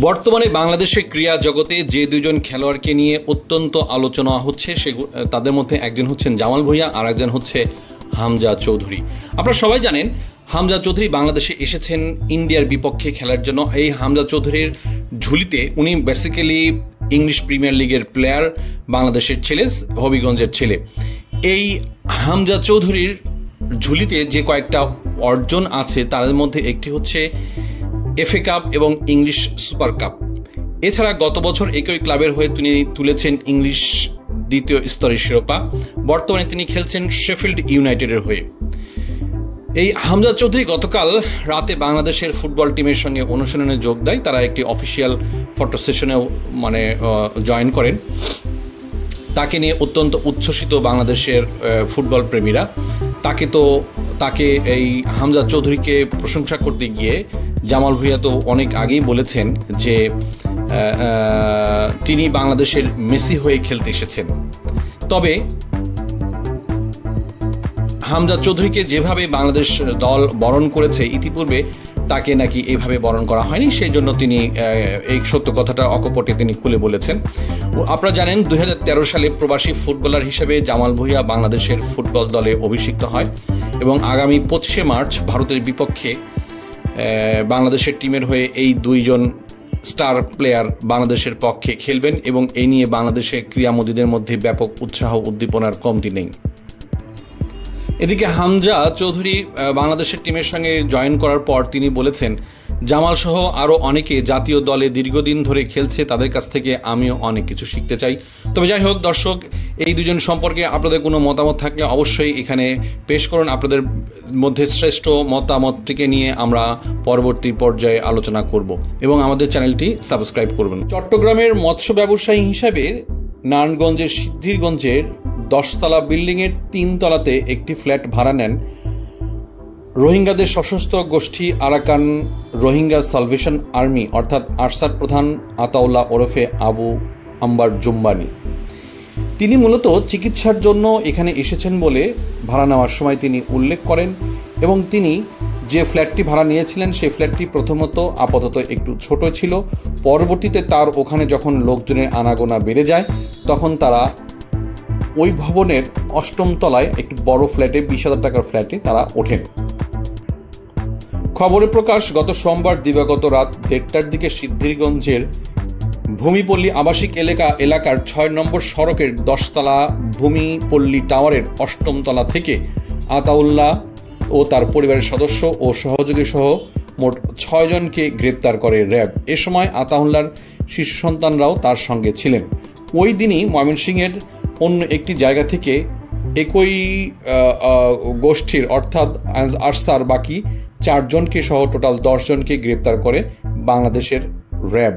বর্তমানে বাংলাদেশের ক্রীড়া জগতে যে দুজন খেলোয়াড়কে নিয়ে অত্যন্ত আলোচনা হচ্ছে তাদের মধ্যে একজন হচ্ছেন জামাল ভুঁইয়া আর একজন হচ্ছে হামজা চৌধুরী। আপনারা সবাই জানেন হামজা চৌধুরী বাংলাদেশে এসেছেন ইন্ডিয়ার বিপক্ষে খেলার জন্য। এই হামজা চৌধুরীর ঝুলিতে উনি বেসিক্যালি ইংলিশ প্রিমিয়ার লিগের প্লেয়ার, বাংলাদেশের ছেলে, হবিগঞ্জের ছেলে। এই হামজা চৌধুরীর ঝুলিতে যে কয়েকটা অর্জন আছে তার মধ্যে একটি হচ্ছে এফএ কাপ এবং ইংলিশ সুপার কাপ। এছাড়া গত বছর একই ক্লাবের হয়ে তিনি তুলেছেন ইংলিশ দ্বিতীয় স্তরের শিরোপা। বর্তমানে তিনি খেলছেন শেফিল্ড ইউনাইটেডের হয়ে। এই হামজা চৌধুরী গতকাল রাতে বাংলাদেশের ফুটবল টিমের সঙ্গে অনুশীলনে যোগ দেয়। তারা একটি অফিসিয়াল ফটো সেশনেও জয়েন করেন। তাকে নিয়ে অত্যন্ত উচ্ছ্বসিত বাংলাদেশের ফুটবল প্রেমীরা। তাকে এই হামজা চৌধুরীকে প্রশংসা করতে গিয়ে জামাল ভুঁইয়া তো অনেক আগেই বলেছেন যে তিনি বাংলাদেশের মেসি হয়ে খেলতে এসেছেন। তবে হামজা চৌধুরীকে যেভাবে বাংলাদেশ দল বরণ করেছে, ইতিপূর্বে তাকে নাকি এইভাবে বরণ করা হয়নি, সেই জন্য তিনি এই সত্য কথাটা অকপটে তিনি খুলে বলেছেন। আপনারা জানেন 2013 সালে প্রবাসী ফুটবলার হিসেবে জামাল ভুঁইয়া বাংলাদেশের ফুটবল দলে অভিষিক্ত হয় এবং আগামী 25শে মার্চ ভারতের বিপক্ষে বাংলাদেশের টিমের হয়ে এই দুইজন স্টার প্লেয়ার বাংলাদেশের পক্ষে খেলবেন এবং এই নিয়ে বাংলাদেশের ক্রীড়ামোদীদের মধ্যে ব্যাপক উৎসাহ উদ্দীপনার কমতি নেই। এদিকে হামজা চৌধুরী বাংলাদেশের টিমের সঙ্গে জয়েন করার পর তিনি বলেছেন, জামাল সহ আরও অনেকে জাতীয় দলে দীর্ঘদিন ধরে খেলছে, তাদের কাছ থেকে আমিও অনেক কিছু শিখতে চাই। তবে যাই হোক দর্শক, এই দুজন সম্পর্কে আপনাদের কোনো মতামত থাকলে অবশ্যই এখানে পেশ করুন। আপনাদের মধ্যে শ্রেষ্ঠ মতামতটিকে নিয়ে আমরা পরবর্তী পর্যায়ে আলোচনা করব এবং আমাদের চ্যানেলটি সাবস্ক্রাইব করবেন। চট্টগ্রামের মৎস্য ব্যবসায়ী হিসাবে নারায়ণগঞ্জের সিদ্ধিরগঞ্জের 10তলা বিল্ডিংয়ের 3 তলাতে একটি ফ্ল্যাট ভাড়া নেন রোহিঙ্গাদের সশস্ত্র গোষ্ঠী আরাকান রোহিঙ্গা সালভেশন আর্মি অর্থাৎ আরসার প্রধান আতাউল্লাহ ওরফে আবু আম্বার জুম্বানি। তিনি মূলত চিকিৎসার জন্য এখানে এসেছেন বলে ভাড়া নেওয়ার সময় তিনি উল্লেখ করেন এবং তিনি যে ফ্ল্যাটটি ভাড়া নিয়েছিলেন সেই ফ্ল্যাটটি প্রথমত আপাতত একটু ছোট ছিল। পরবর্তীতে তার ওখানে যখন লোকজনের আনাগোনা বেড়ে যায় তখন তারা ওই ভবনের 8ম তলায় একটি বড় ফ্ল্যাটে 20,000 টাকার ফ্ল্যাটে তারা ওঠেন। খবরে প্রকাশ গত সোমবার দিবাগত রাত 1:30টার দিকে সিদ্ধিরগঞ্জের ভূমিপল্লী আবাসিক এলাকার 6 নম্বর সড়কের 10তলা ভূমিপল্লী টাওয়ারের 8ম তলা থেকে আতাউল্লাহ ও তার পরিবারের সদস্য ও সহযোগী সহ মোট 6 জনকে গ্রেপ্তার করে র্যাব। এ সময় আতাউল্লাহর শিশু সন্তানরাও তার সঙ্গে ছিলেন। ওই দিনই ময়মনসিংহের অন্য একটি জায়গা থেকে একই গোষ্ঠীর অর্থাৎ আরসার বাকি 4 জনকে সহ টোটাল 10 জনকে গ্রেপ্তার করে বাংলাদেশের র্যাব।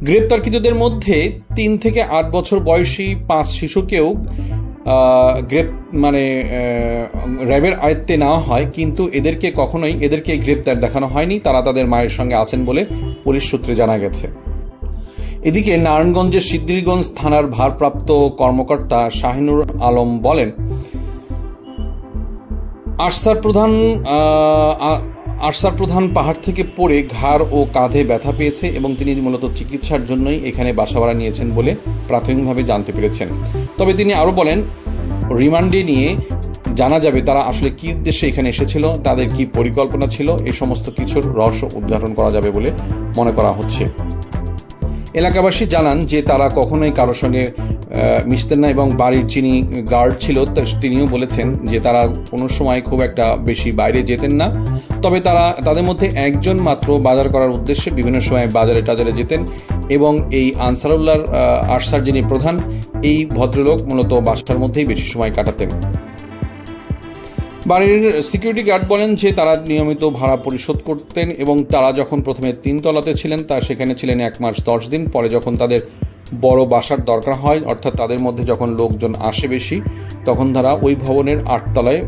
গ্রেপ্তারকৃতদের মধ্যে 3 থেকে 8 বছর বয়সী 5 শিশুকেও র্যাবের আয়ত্তে নেওয়া হয়, কিন্তু এদেরকে গ্রেপ্তার দেখানো হয়নি। তারা তাদের মায়ের সঙ্গে আছেন বলে পুলিশ সূত্রে জানা গেছে। এদিকে নারায়ণগঞ্জের সিদ্ধিরগঞ্জ থানার ভারপ্রাপ্ত কর্মকর্তা শাহিনুর আলম বলেন, আরসার প্রধান পাহাড় থেকে পড়ে ঘাড় ও কাঁধে ব্যথা পেয়েছে এবং তিনি মূলত চিকিৎসার জন্যই এখানে বাসা ভাড়া নিয়েছেন বলে প্রাথমিকভাবে জানতে পেরেছেন। তবে তিনি আরও বলেন, রিমান্ডে নিয়ে জানা যাবে তারা আসলে কী উদ্দেশ্যে এখানে এসেছিল, তাদের কি পরিকল্পনা ছিল, এই সমস্ত কিছুর রহস্য উদ্ঘাটন করা যাবে বলে মনে করা হচ্ছে। এলাকাবাসী জানান যে তারা কখনোই কারোর সঙ্গে মিশতেন না এবং বাড়ির যিনি গার্ড ছিল তিনিও বলেছেন যে তারা কোনো সময় খুব একটা বেশি বাইরে যেতেন না। তবে তাদের মধ্যে একজন মাত্র বাজার করার উদ্দেশ্যে বিভিন্ন সময় বাজারে টাজারে যেতেন এবং এই আনসারুল্লাহর আরসার যিনি প্রধান, এই ভদ্রলোক মূলত বাসার মধ্যেই বেশি সময় কাটাতেন। বাড়ির সিকিউরিটি গার্ড বলেন যে তারা নিয়মিত ভাড়া পরিশোধ করতেন এবং তারা যখন প্রথমে 3 তলাতে ছিলেন সেখানে ছিলেন 1 মাস 10 দিন। পরে যখন তাদের বড় বাসার দরকার হয়, অর্থাৎ তাদের মধ্যে যখন লোকজন আসে বেশি, তখন তারা ওই ভবনের 8 তলায়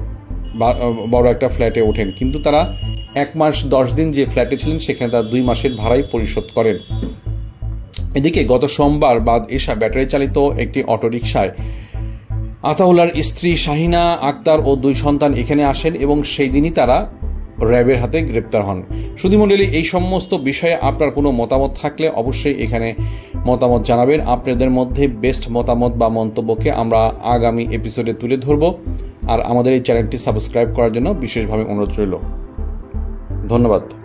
বড় একটা ফ্ল্যাটে ওঠেন। কিন্তু তারা 1 মাস 10 দিন যে ফ্ল্যাটে ছিলেন সেখানে তারা 2 মাসের ভাড়াই পরিশোধ করেন। এদিকে গত সোমবার বাদ এশা ব্যাটারি চালিত একটি অটোরিকশায় আতাউল্লাহর স্ত্রী শাহিনা আক্তার ও 2 সন্তান এখানে আসেন এবং সেই দিনই তারা র্যাবের হাতে গ্রেপ্তার হন। সুধীমণ্ডলী, এই সমস্ত বিষয়ে আপনার কোনো মতামত থাকলে অবশ্যই এখানে মতামত জানাবেন। আপনাদের মধ্যে বেস্ট মতামত বা মন্তব্যকে আমরা আগামী এপিসোডে তুলে ধরব। আর আমাদের এই চ্যানেলটি সাবস্ক্রাইব করার জন্য বিশেষভাবে অনুরোধ রইল। ধন্যবাদ।